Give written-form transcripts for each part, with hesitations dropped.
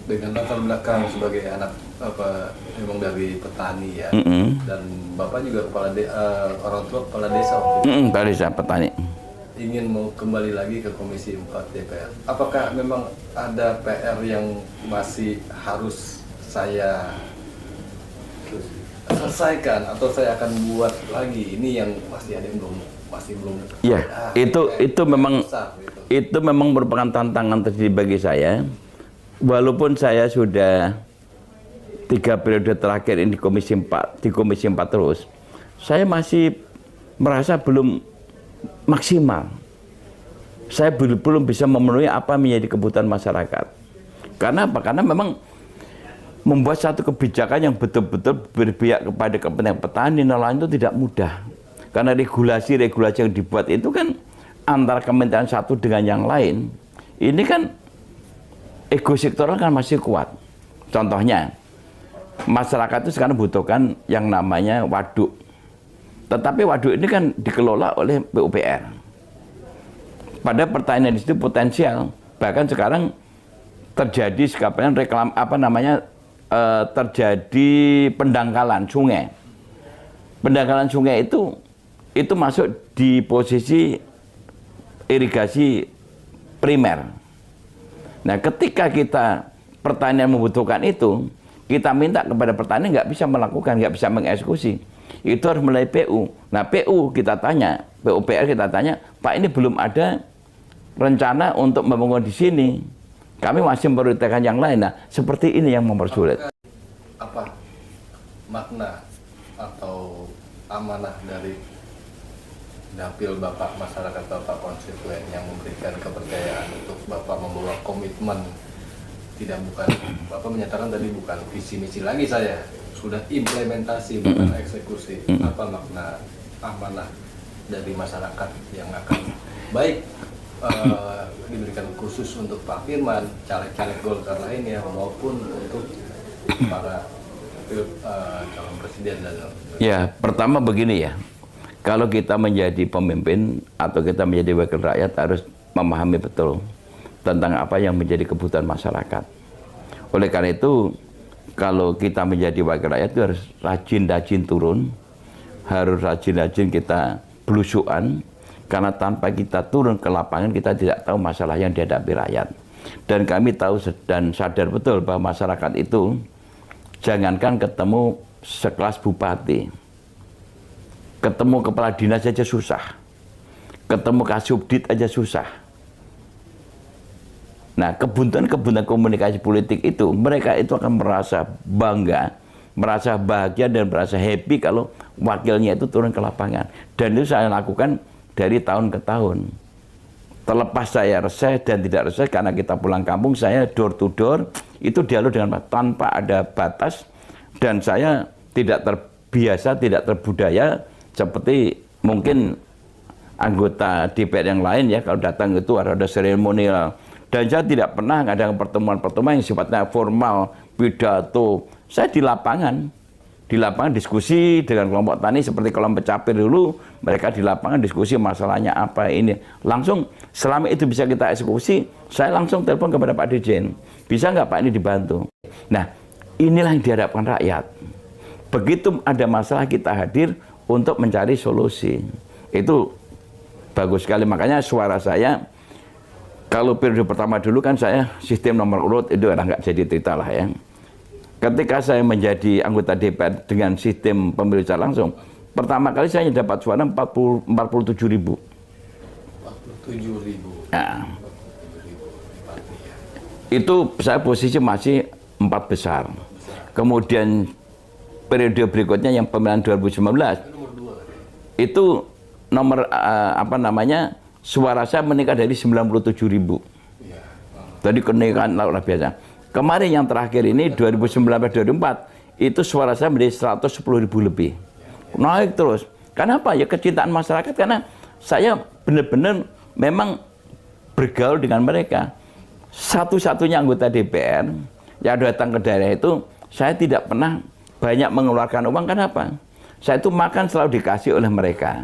Dengan latar belakang sebagai anak memang dari petani ya, dan bapak juga orang tua kepala desa waktu itu. Kepala desa petani. Ingin mau kembali lagi ke Komisi 4 DPR. Apakah memang ada PR yang masih harus saya selesaikan atau saya akan buat lagi? Ini yang masih ada yang belum. Ya, itu memang besar, gitu. Itu memang merupakan tantangan tersendiri bagi saya. Walaupun saya sudah 3 periode terakhir ini di Komisi 4 terus, saya masih merasa belum maksimal. Saya belum bisa memenuhi apa menjadi kebutuhan masyarakat. Karena apa? Karena memang membuat satu kebijakan yang betul-betul berpihak kepada kepentingan petani nelayan itu tidak mudah. Karena regulasi yang dibuat itu kan antara kementerian satu dengan yang lain. Ini kan ego sektoral kan masih kuat. Contohnya, masyarakat itu sekarang butuhkan yang namanya waduk. Tetapi waduk ini kan dikelola oleh PUPR. Pada pertanian di situ potensial. Bahkan sekarang terjadi terjadi pendangkalan sungai. Pendangkalan sungai itu masuk di posisi irigasi primer. Nah, ketika kita pertanian membutuhkan itu, kita minta kepada petani nggak bisa melakukan, nggak bisa mengeksekusi. Itu harus melalui PU. Nah, PU kita tanya, PUPR kita tanya, Pak ini belum ada rencana untuk membangun di sini. Kami masih memprioritaskan yang lain. Nah, seperti ini yang mempersulit. Apa makna atau amanah dari dapil Bapak, masyarakat Bapak konstituen yang memberikan kepercayaan untuk Bapak membawa komitmen, Bapak menyatakan tadi bukan visi misi lagi saya, sudah implementasi bukan eksekusi. Apa makna amanah dari masyarakat yang akan baik diberikan khusus untuk Pak Firman, caleg-caleg Golkar lainnya maupun untuk para calon presiden dan ya, pertama begini ya. Kalau kita menjadi pemimpin atau kita menjadi wakil rakyat harus memahami betul tentang apa yang menjadi kebutuhan masyarakat. Oleh karena itu, kalau kita menjadi wakil rakyat itu harus rajin-rajin turun, harus rajin-rajin kita belusukan, karena tanpa kita turun ke lapangan kita tidak tahu masalah yang dihadapi rakyat. Dan kami tahu dan sadar betul bahwa masyarakat itu jangankan ketemu sekelas bupati, ketemu kepala dinas aja susah, ketemu kasubdit aja susah. Nah, kebuntuan komunikasi politik itu, mereka itu akan merasa bangga, merasa bahagia dan merasa happy kalau wakilnya itu turun ke lapangan. Dan itu saya lakukan dari tahun ke tahun. Terlepas saya reses dan tidak reses, karena kita pulang kampung, saya door to door, itu dialog dengan tanpa ada batas, dan saya tidak terbiasa, tidak terbudaya, seperti mungkin anggota DPR yang lain ya, kalau datang itu ada seremonial. Dan saya tidak pernah ngadakan pertemuan-pertemuan yang sifatnya formal, pidato. Saya di lapangan diskusi dengan kelompok tani seperti kelompok capir dulu, mereka di lapangan diskusi masalahnya apa ini. Langsung selama itu bisa kita eksekusi, saya langsung telepon kepada Pak Dirjen. Bisa nggak Pak ini dibantu? Nah, inilah yang diharapkan rakyat. Begitu ada masalah kita hadir untuk mencari solusi. Itu bagus sekali. Makanya suara saya, kalau periode pertama dulu kan saya sistem nomor urut, itu nggak jadi cerita lah ya. Ketika saya menjadi anggota DPR dengan sistem pemilu secara langsung, pertama kali saya dapat suara 47 ribu. 47 ribu. Nah, itu saya posisi masih 4 besar. Kemudian periode berikutnya yang pemilihan 2019, itu nomor suara saya meningkat dari 97 ribu. Jadi kenaikan luar biasa. Kemarin yang terakhir ini 2019-2024 itu suara saya menjadi 110 ribu lebih. Naik terus. Kenapa? Ya kecintaan masyarakat, karena saya benar-benar memang bergaul dengan mereka. Satu-satunya anggota DPR yang datang ke daerah itu, saya tidak pernah banyak mengeluarkan uang. Kenapa? Saya itu makan selalu dikasih oleh mereka.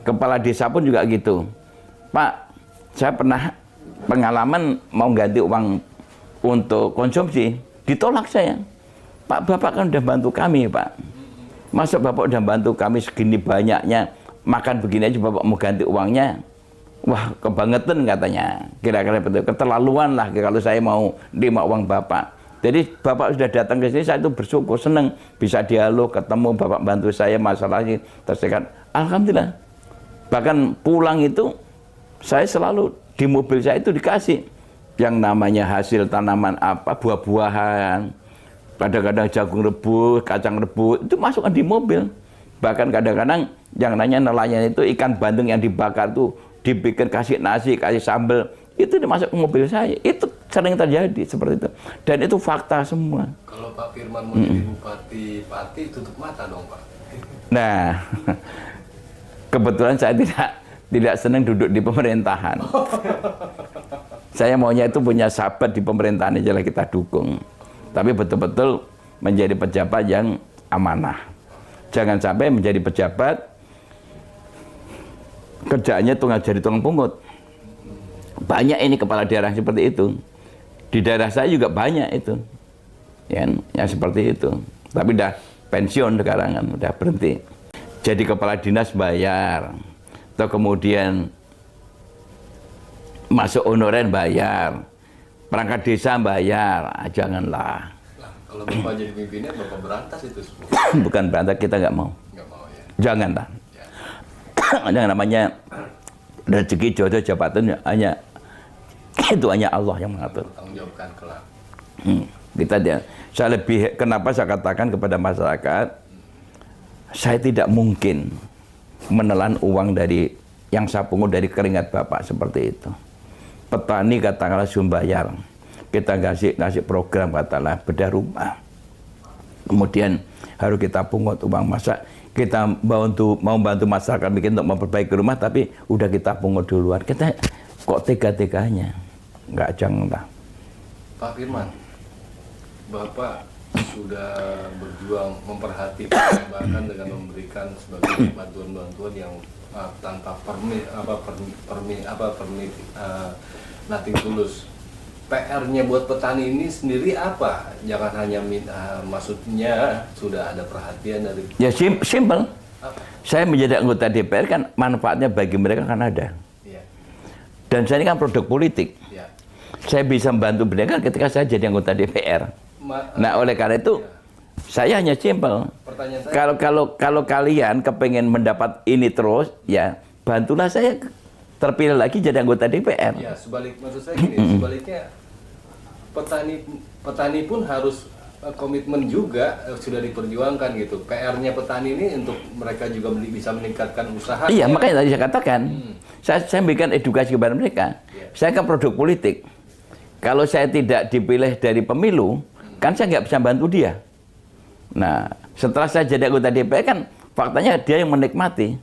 Kepala desa pun juga gitu. Pak, saya pernah pengalaman mau ganti uang untuk konsumsi, ditolak saya. Pak, Bapak kan udah bantu kami, Pak. Masa Bapak udah bantu kami segini banyaknya, makan begini aja Bapak mau ganti uangnya? Wah, kebangetan katanya. Kira-kira betul, keterlaluan lah kalau saya mau terima uang Bapak. Jadi Bapak sudah datang ke sini, saya itu bersyukur, senang bisa dialog, ketemu Bapak bantu saya masalahnya tersekat. Alhamdulillah. Bahkan pulang itu saya selalu di mobil saya itu dikasih yang namanya hasil tanaman apa, buah-buahan, kadang-kadang jagung rebus, kacang rebus, itu masukkan di mobil. Bahkan kadang-kadang yang nanya nelayan itu ikan bandeng yang dibakar tuh dibikin kasih nasi, kasih sambal, itu dimasuk ke mobil saya. Itu sering terjadi seperti itu. Dan itu fakta semua. Kalau Pak Firman mau jadi bupati Pati, tutup mata dong Pak. Nah, kebetulan saya tidak senang duduk di pemerintahan. Saya maunya itu punya sahabat di pemerintahan aja lah kita dukung. Tapi betul-betul menjadi pejabat yang amanah. Jangan sampai menjadi pejabat kerjaannya jadi tukang pungut. Banyak ini kepala daerah seperti itu. Di daerah saya juga banyak itu. Yang seperti itu. Tapi udah pensiun sekarang kan, udah berhenti. Jadi kepala dinas bayar. Atau kemudian masuk honorer bayar. Perangkat desa bayar. Janganlah. Nah, kalau Bapak jadi pimpinan, Bapak berantas itu semua. Bukan berantas, kita nggak mau. Nggak mau ya. Janganlah. Yang namanya rezeki jodoh jabatan hanya Allah yang mengatur. Tanggung jawabkan kelak. Saya lebih, kenapa saya katakan kepada masyarakat, saya tidak mungkin menelan uang dari yang saya pungut dari keringat Bapak seperti itu. Petani katakanlah sumbayar, kita ngasih program katakanlah bedah rumah, kemudian harus kita pungut uang masa kita mau bantu masyarakat bikin untuk memperbaiki rumah, tapi udah kita pungut duluan. Kita kok tega-teganya? Nggak, janganlah. Pak Firman, Bapak sudah berjuang memperhatikan, bahkan dengan memberikan sebagai bantuan-bantuan yang tanpa nothing tulus. PR-nya buat petani ini sendiri apa? Jangan hanya maksudnya sudah ada perhatian dari... Ya simple. Saya menjadi anggota DPR kan manfaatnya bagi mereka kan ada. Ya. Dan saya ini kan produk politik. Ya. Saya bisa membantu mereka ketika saya jadi anggota DPR. Nah oleh karena itu saya hanya simple. Pertanyaan saya, kalau kalian kepengen mendapat ini terus, ya bantulah saya terpilih lagi jadi anggota DPR. ya maksud saya gini, sebaliknya petani pun harus komitmen juga sudah diperjuangkan gitu. PR-nya petani ini untuk mereka juga bisa meningkatkan usaha. Iya, makanya tadi saya katakan, saya berikan edukasi kepada mereka. Saya kan produk politik. Kalau saya tidak dipilih dari pemilu, kan saya nggak bisa bantu dia. Nah, setelah saya jadi anggota DPR kan faktanya dia yang menikmati.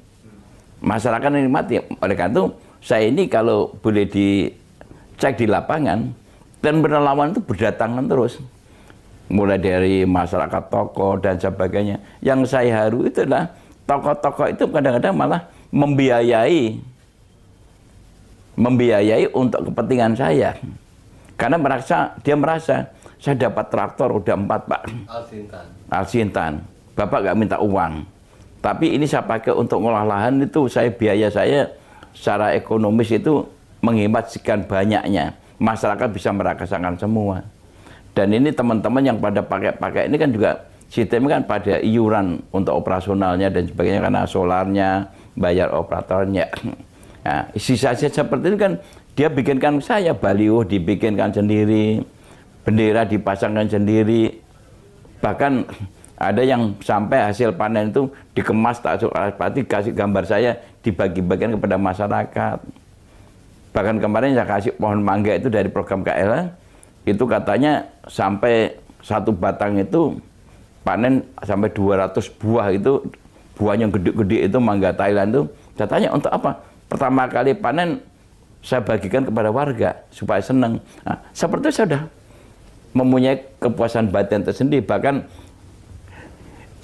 Masyarakat menikmati. Oleh karena itu, saya ini kalau boleh dicek di lapangan, dan relawan itu berdatangan terus. Mulai dari masyarakat tokoh dan sebagainya. Yang saya haru itu adalah tokoh-tokoh itu kadang-kadang malah membiayai untuk kepentingan saya. Karena dia merasa saya dapat traktor udah 4 Pak. Alsintan. Bapak nggak minta uang. Tapi ini saya pakai untuk ngolah lahan itu biaya saya secara ekonomis itu menghemat sekian banyaknya. Masyarakat bisa merasakan semua. Dan ini teman-teman yang pada pakai ini kan juga sistemnya kan pada iuran untuk operasionalnya dan sebagainya karena solarnya, bayar operatornya. Nah, sisa-sisa seperti itu kan dia bikinkan saya, baliho dibikinkan sendiri, bendera dipasangkan sendiri. Bahkan ada yang sampai hasil panen itu dikemas tak pati kasih gambar saya dibagi-bagikan kepada masyarakat. Bahkan kemarin saya kasih pohon mangga itu dari program KL, itu katanya sampai 1 batang itu panen sampai 200 buah itu, buahnya gede-gede itu mangga Thailand itu. Saya tanya untuk apa? Pertama kali panen saya bagikan kepada warga supaya senang. Nah, seperti itu saya sudah mempunyai kepuasan batin tersendiri. Bahkan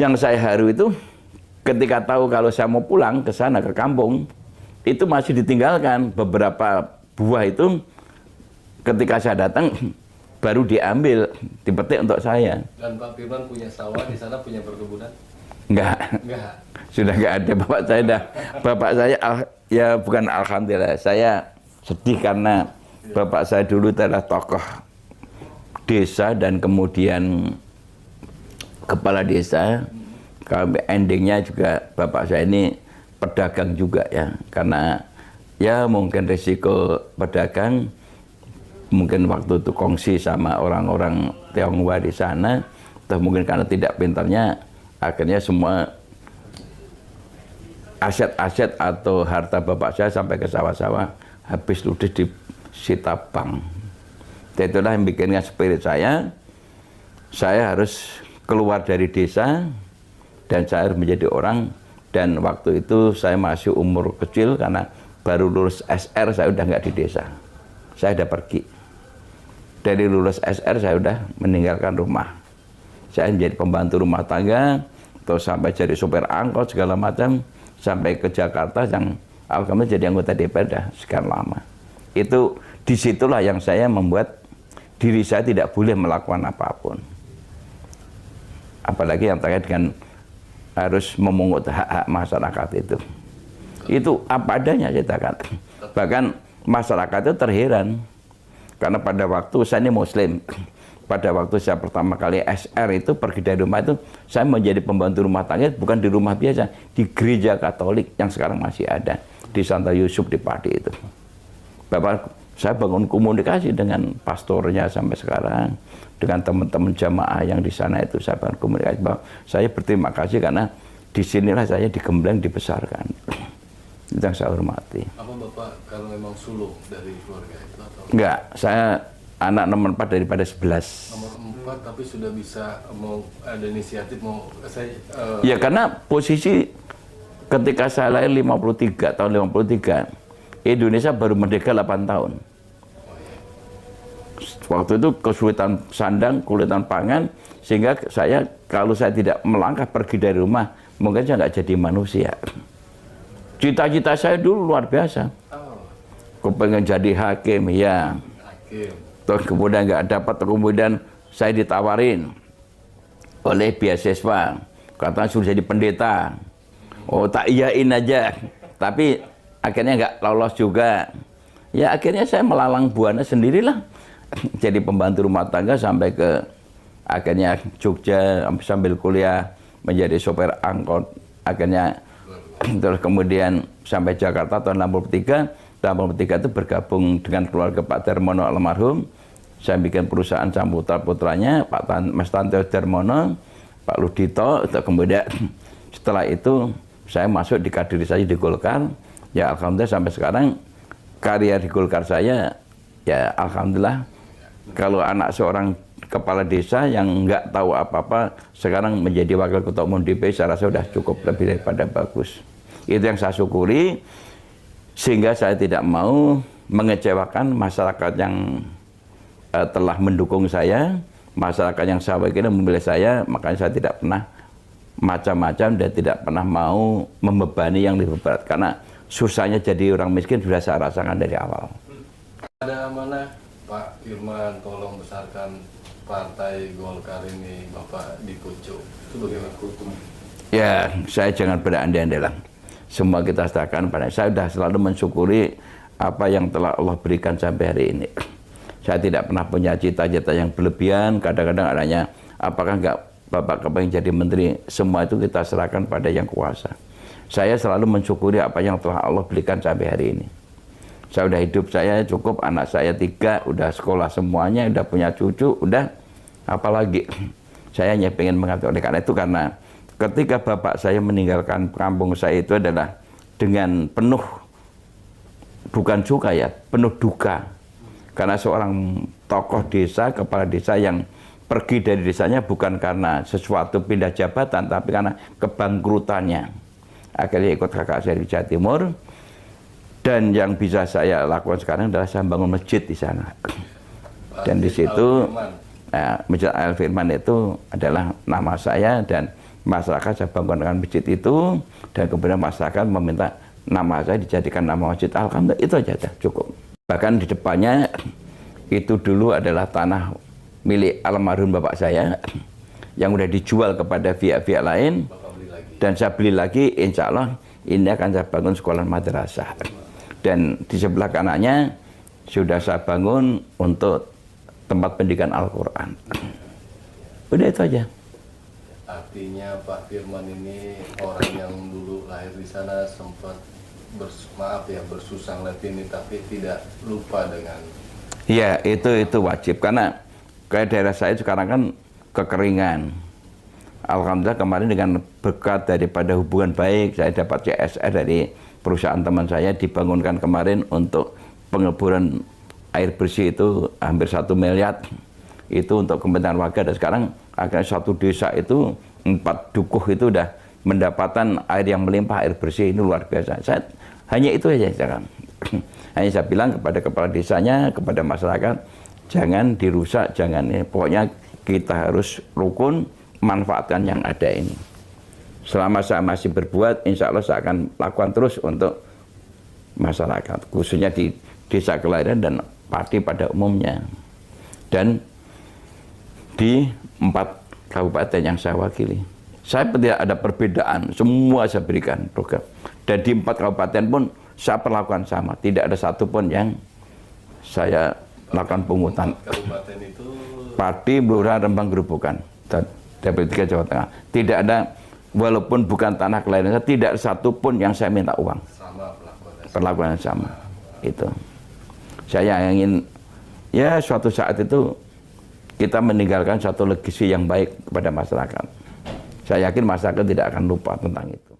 yang saya haru itu ketika tahu kalau saya mau pulang ke sana, ke kampung, itu masih ditinggalkan beberapa buah itu ketika saya datang baru diambil, dipetik untuk saya. Dan Pak Firman punya sawah di sana, punya perkebunan? Enggak. Enggak. Sudah enggak ada bapak saya dah. Bapak saya ya bukan alhamdulillah, saya sedih karena bapak saya dulu adalah tokoh desa dan kemudian kepala desa. Endingnya juga bapak saya ini pedagang juga ya, karena ya mungkin risiko pedagang, mungkin waktu itu kongsi sama orang-orang Tionghoa di sana, atau mungkin karena tidak pintarnya, akhirnya semua aset-aset atau harta bapak saya sampai ke sawah-sawah habis ludes di sita bank. Dan itulah yang bikinnya spirit saya harus keluar dari desa dan saya harus menjadi orang. Dan waktu itu saya masih umur kecil karena baru lulus SR, saya udah nggak di desa, saya udah pergi. Dari lulus SR saya udah meninggalkan rumah, saya menjadi pembantu rumah tangga, terus sampai jadi sopir angkot segala macam, sampai ke Jakarta yang alhamdulillah jadi anggota DPR dah sekian lama. Itu disitulah yang saya membuat diri saya tidak boleh melakukan apapun, apalagi yang terkait dengan harus memungut hak-hak masyarakat itu apa adanya ceritakan. Bahkan masyarakat itu terheran karena pada waktu saya ini Muslim, pada waktu saya pertama kali SR itu pergi dari rumah itu, saya menjadi pembantu rumah tangga bukan di rumah biasa, di gereja Katolik yang sekarang masih ada di Santo Yusuf di Pati itu. Bapak, saya bangun komunikasi dengan pastornya sampai sekarang, dengan teman-teman jamaah yang di sana itu saya bangun komunikasi bahwa saya berterima kasih karena disinilah saya digembleng, dibesarkan. Itu yang saya hormati. Apa Bapak kalau memang sulung dari keluarga itu atau? Enggak, saya anak nomor 4 daripada 11. Nomor 4 tapi sudah bisa mau ada inisiatif mau saya Ya karena posisi ketika saya lahir 53, tahun 53, Indonesia baru merdeka 8 tahun. Waktu itu kesulitan sandang, kesulitan pangan, sehingga saya kalau saya tidak melangkah pergi dari rumah, mungkin saya nggak jadi manusia. Cita-cita saya dulu luar biasa. Kepengen jadi hakim, ya. hakim. Terus kemudian nggak dapat, kemudian saya ditawarin oleh beasiswa, katanya suruh jadi pendeta. Oh tak iyain aja, tapi akhirnya nggak lolos juga. Ya akhirnya saya melalang buana sendirilah. Jadi pembantu rumah tangga sampai ke akhirnya Jogja sambil kuliah menjadi sopir angkot, akhirnya terus kemudian sampai Jakarta tahun 63. Tahun 63 itu bergabung dengan keluarga Pak Darmono almarhum. Saya bikin perusahaan sama putra-putranya Pak Mas Tantio Darmono, Pak Ludito. Kemudian setelah itu saya masuk di kaderisasi di Golkar. Ya alhamdulillah sampai sekarang karya di Golkar saya ya alhamdulillah. Kalau anak seorang kepala desa yang nggak tahu apa-apa sekarang menjadi wakil ketua umum DPI, saya rasa sudah cukup lebih daripada bagus. Itu yang saya syukuri, sehingga saya tidak mau mengecewakan masyarakat yang telah mendukung saya, masyarakat yang saya wakili memilih saya, makanya saya tidak pernah macam-macam dan tidak pernah mau membebani yang lebih berat, karena susahnya jadi orang miskin sudah saya rasakan dari awal. Ada amanah Pak Firman, tolong besarkan partai Golkar ini Bapak di Pucuk. Itu bagaimana hukum? Ya, saya jangan berandai-andai lah. Semua kita serahkan pada saya. Sudah selalu mensyukuri apa yang telah Allah berikan sampai hari ini. Saya tidak pernah punya cita-cita yang berlebihan. Kadang-kadang adanya, apakah enggak Bapak kepengen jadi menteri? Semua itu kita serahkan pada yang kuasa. Saya selalu mensyukuri apa yang telah Allah berikan sampai hari ini. Saya udah hidup, saya cukup, anak saya 3, udah sekolah semuanya, udah punya cucu, udah apalagi. Saya hanya ingin mengatakan, karena itu karena ketika bapak saya meninggalkan kampung saya itu adalah dengan penuh, bukan suka ya, penuh duka. Karena seorang tokoh desa, kepala desa yang pergi dari desanya bukan karena sesuatu pindah jabatan, tapi karena kebangkrutannya. Akhirnya ikut kakak saya di Jawa Timur. Dan yang bisa saya lakukan sekarang adalah saya bangun masjid di sana. Dan di situ, Masjid Al Firman itu adalah nama saya dan masyarakat saya bangunkan masjid itu, dan kemudian masyarakat meminta nama saya dijadikan nama masjid. Alhamdulillah itu aja cukup. Bahkan di depannya itu dulu adalah tanah milik almarhum bapak saya yang udah dijual kepada pihak-pihak lain. Bapak beli lagi. Dan saya beli lagi, insya Allah ini akan saya bangun sekolah madrasah. Dan di sebelah kanannya sudah saya bangun untuk tempat pendidikan Al-Quran. Udah itu aja. Artinya Pak Firman ini orang yang dulu lahir di sana sempat bersusah ngeliat ini, tapi tidak lupa dengan. Iya, itu wajib karena kayak daerah saya sekarang kan kekeringan. Alhamdulillah kemarin dengan berkat daripada hubungan baik, saya dapat CSR dari perusahaan teman saya, dibangunkan kemarin untuk pengeboran air bersih itu hampir 1 miliar. Itu untuk kepentingan warga, dan sekarang akhirnya satu desa itu 4 dukuh itu udah mendapatkan air yang melimpah, air bersih. Ini luar biasa. Saya hanya itu aja sekarang. Hanya saya bilang kepada kepala desanya, kepada masyarakat, jangan dirusak, jangan ini. Pokoknya kita harus rukun, manfaatkan yang ada ini. Selama saya masih berbuat, insya Allah saya akan lakukan terus untuk masyarakat, khususnya di desa kelahiran dan Pati pada umumnya. Dan di 4 kabupaten yang saya wakili, saya tidak ada perbedaan, semua saya berikan program. Dan di 4 kabupaten pun saya perlakukan sama, tidak ada satupun yang saya lakukan pungutan. 4 kabupaten itu Pati, Blora, Rembang, Gerobokan, dan DP3 Jawa Tengah. Tidak ada, walaupun bukan tanah kelahiran saya, tidak ada satupun yang saya minta uang. sama Perlakuan yang sama. Itu. Saya ingin, ya suatu saat itu kita meninggalkan satu legasi yang baik kepada masyarakat. Saya yakin masyarakat tidak akan lupa tentang itu.